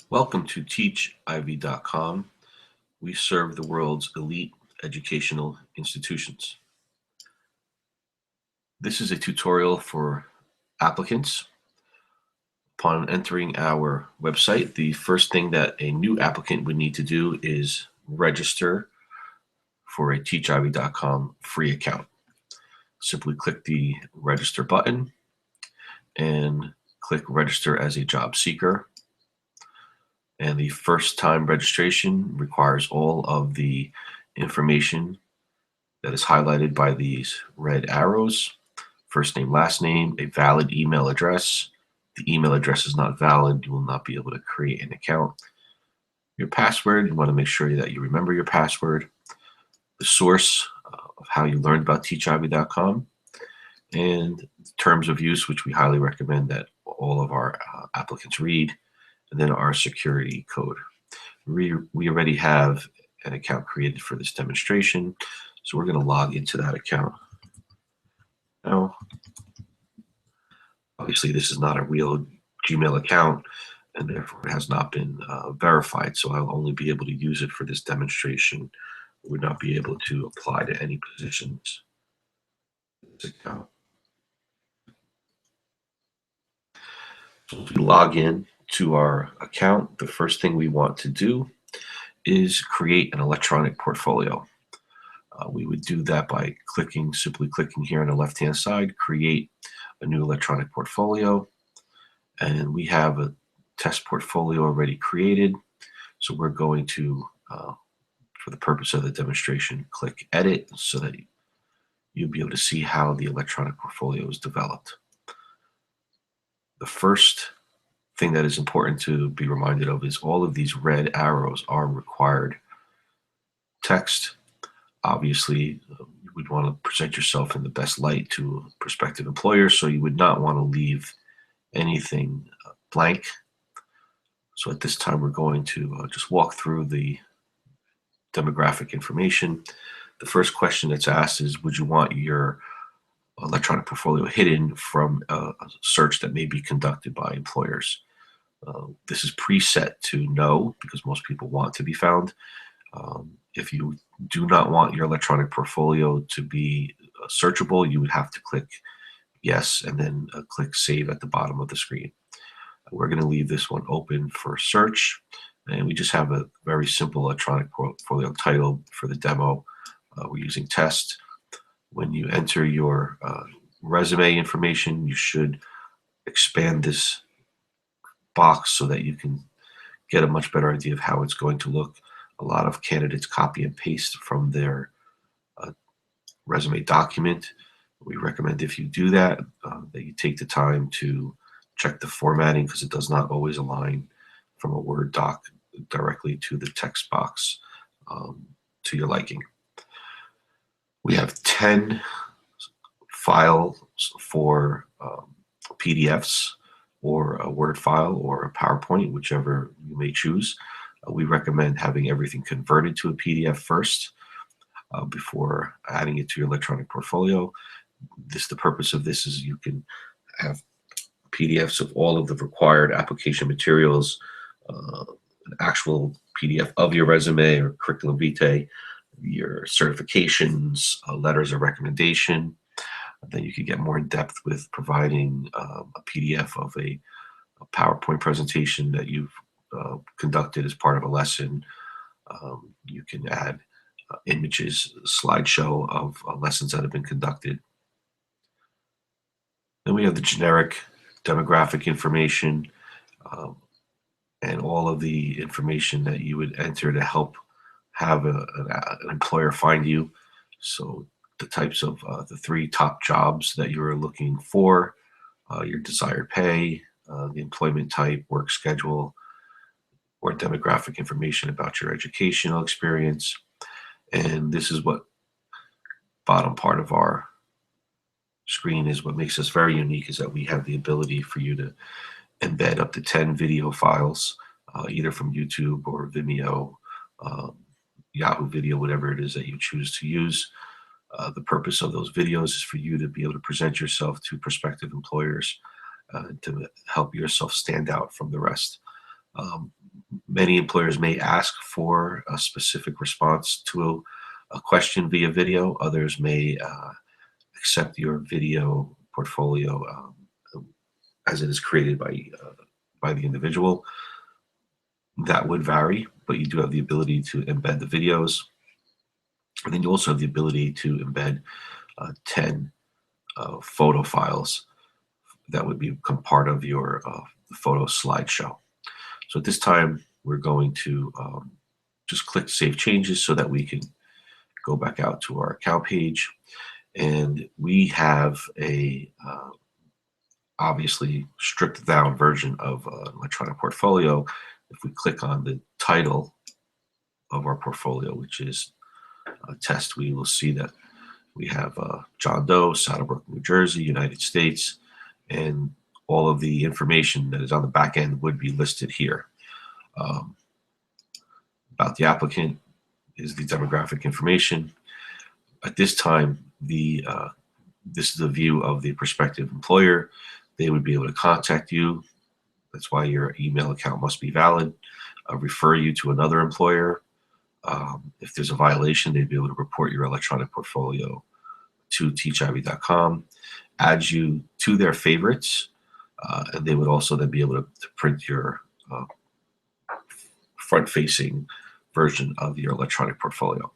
Welcome to teachiv.com. We serve the world's elite educational institutions. This is a tutorial for applicants. Upon entering our website, the first thing that a new applicant would need to do is register for a teachiv.com free account. Simply click the register button and click register as a job seeker. And the first time registration requires all of the information that is highlighted by these red arrows: first name, last name, a valid email address. The email address is not valid, you will not be able to create an account. Your password, you want to make sure that you remember your password. The source of how you learned about teachiv.com, and terms of use, which we highly recommend that all of our applicants read, and then our security code. We already have an account created for this demonstration, so we're going to log into that account. Now, obviously, this is not a real Gmail account, and therefore it has not been verified, so I'll only be able to use it for this demonstration. I would not be able to apply to any positions in this account. So if we log in to our account, the first thing we want to do is create an electronic portfolio. We would do that by simply clicking here on the left-hand side, create a new electronic portfolio. And we have a test portfolio already created. So we're going to, for the purpose of the demonstration, click edit so that you'll be able to see how the electronic portfolio is developed. The first thing that is important to be reminded of is all of these red arrows are required text. Obviously, you would want to present yourself in the best light to prospective employers, so you would not want to leave anything blank. So at this time, we're going to just walk through the demographic information. The first question that's asked is, would you want your electronic portfolio hidden from a search that may be conducted by employers? This is preset to no, because most people want to be found. If you do not want your electronic portfolio to be searchable, you would have to click yes and then click save at the bottom of the screen. We're going to leave this one open for search, and we just have a very simple electronic portfolio title for the demo. We're using test. When you enter your resume information, you should expand this box so that you can get a much better idea of how it's going to look. A lot of candidates copy and paste from their resume document. We recommend, if you do that, that you take the time to check the formatting, because it does not always align from a Word doc directly to the text box to your liking. We have 10 files for PDFs, or a Word file, or a PowerPoint, whichever you may choose. We recommend having everything converted to a PDF first before adding it to your electronic portfolio. The purpose of this is you can have PDFs of all of the required application materials, an actual PDF of your resume or curriculum vitae, your certifications, letters of recommendation. Then you can get more in depth with providing a PDF of a PowerPoint presentation that you've conducted as part of a lesson. You can add images, slideshow of lessons that have been conducted. Then we have the generic demographic information and all of the information that you would enter to help have an employer find you. So the types of the 3 top jobs that you're looking for, your desired pay, the employment type, work schedule, or demographic information about your educational experience. And this is what bottom part of our screen is what makes us very unique, is that we have the ability for you to embed up to 10 video files, either from YouTube or Vimeo, Yahoo Video, whatever it is that you choose to use. The purpose of those videos is for you to be able to present yourself to prospective employers to help yourself stand out from the rest. Many employers may ask for a specific response to a question via video. Others may accept your video portfolio as it is created by the individual. That would vary, but you do have the ability to embed the videos. And then you also have the ability to embed 10 photo files that would become part of your photo slideshow. So at this time, we're going to just click Save Changes so that we can go back out to our account page. And we have a obviously stripped down version of an electronic portfolio. If we click on the title of our portfolio, which is test, we will see that we have John Doe, Saddlebrook, New Jersey, United States, and all of the information that is on the back end would be listed here. About the applicant is the demographic information. At this time, this is a view of the prospective employer. They would be able to contact you. That's why your email account must be valid. Refer you to another employer. If there's a violation, they'd be able to report your electronic portfolio to teachivy.com, add you to their favorites, and they would also then be able to print your front-facing version of your electronic portfolio.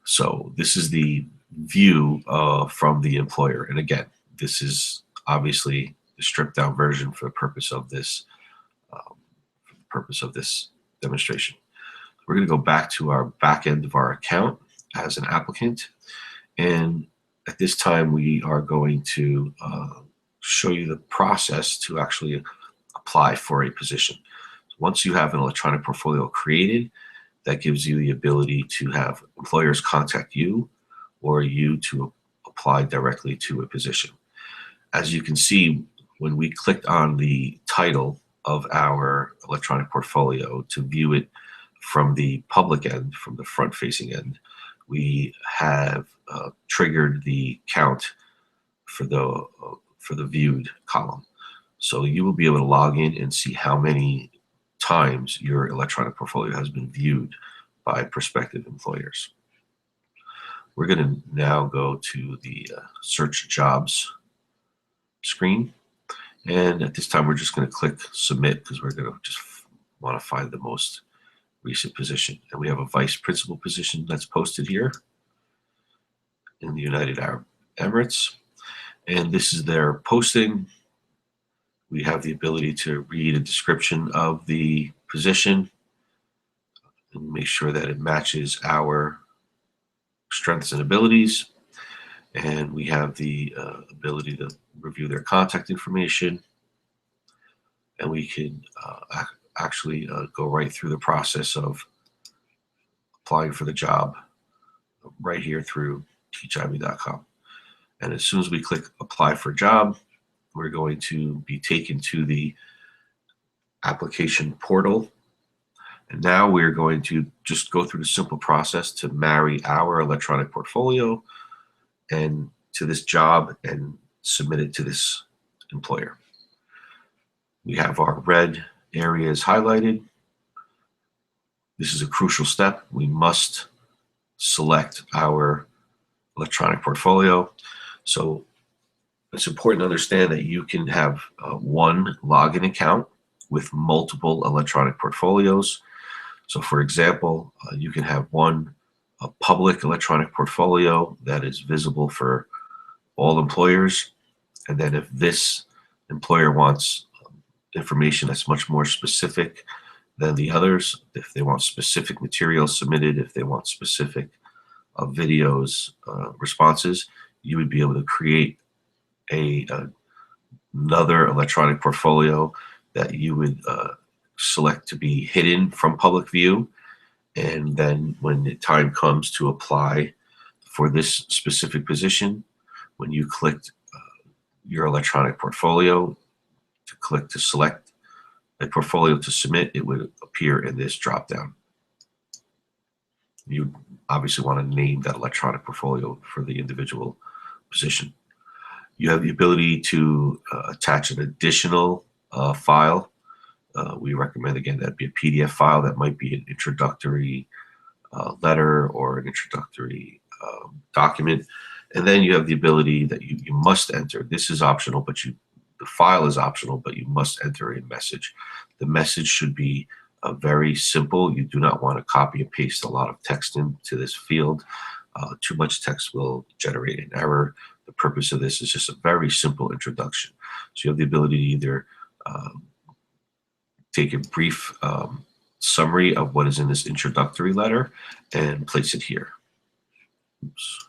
So this is the view from the employer. And again, this is obviously the stripped down version for the purpose of this demonstration. We're going to go back to our back end of our account as an applicant. And at this time, we are going to show you the process to actually apply for a position. Once you have an electronic portfolio created, that gives you the ability to have employers contact you or you to apply directly to a position. As you can see, when we clicked on the title of our electronic portfolio to view it from the public end, from the front-facing end, we have triggered the count for the viewed column. So you will be able to log in and see how many times your electronic portfolio has been viewed by prospective employers. We're going to now go to the search jobs screen. And at this time, we're just going to click submit because we're going to just want to find the most recent position. And we have a vice principal position that's posted here in the United Arab Emirates. And this is their posting. We have the ability to read a description of the position and make sure that it matches our strengths and abilities. And we have the ability to review their contact information. And we can actually go right through the process of applying for the job right here through teachivy.com. And as soon as we click apply for job, we're going to be taken to the application portal. And now we're going to just go through the simple process to marry our electronic portfolio and to this job and submit it to this employer. We have our red areas highlighted. This is a crucial step. We must select our electronic portfolio. So it's important to understand that you can have one login account with multiple electronic portfolios. So for example, you can have one public electronic portfolio that is visible for all employers. And then if this employer wants information that's much more specific than the others, if they want specific materials submitted, if they want specific videos responses, you would be able to create another electronic portfolio that you would select to be hidden from public view. And then when the time comes to apply for this specific position, when you clicked your electronic portfolio to click to select a portfolio to submit, it would appear in this drop down. You obviously want to name that electronic portfolio for the individual position. You have the ability to attach an additional file We recommend, again, that be a PDF file. That might be an introductory letter or an introductory document. And then you have the ability that you must enter. This is optional, but the file is optional, but you must enter a message. The message should be very simple. You do not want to copy and paste a lot of text into this field. Too much text will generate an error. The purpose of this is just a very simple introduction. So you have the ability to either take a brief summary of what is in this introductory letter and place it here. Oops.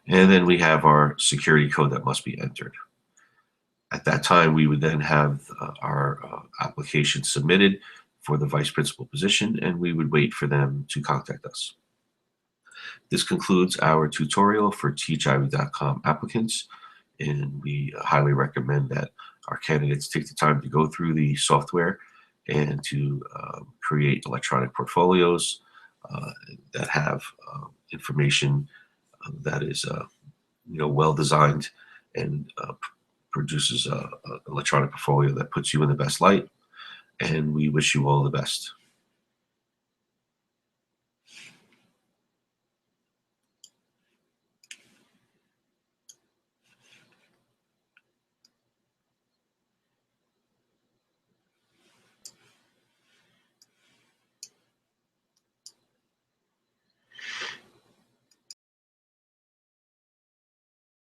And then we have our security code that must be entered. At that time, we would then have our application submitted for the vice principal position, and we would wait for them to contact us. This concludes our tutorial for teachiv.com applicants, and we highly recommend that our candidates take the time to go through the software and to create electronic portfolios that have information that is well designed and produces a electronic portfolio that puts you in the best light. And we wish you all the best.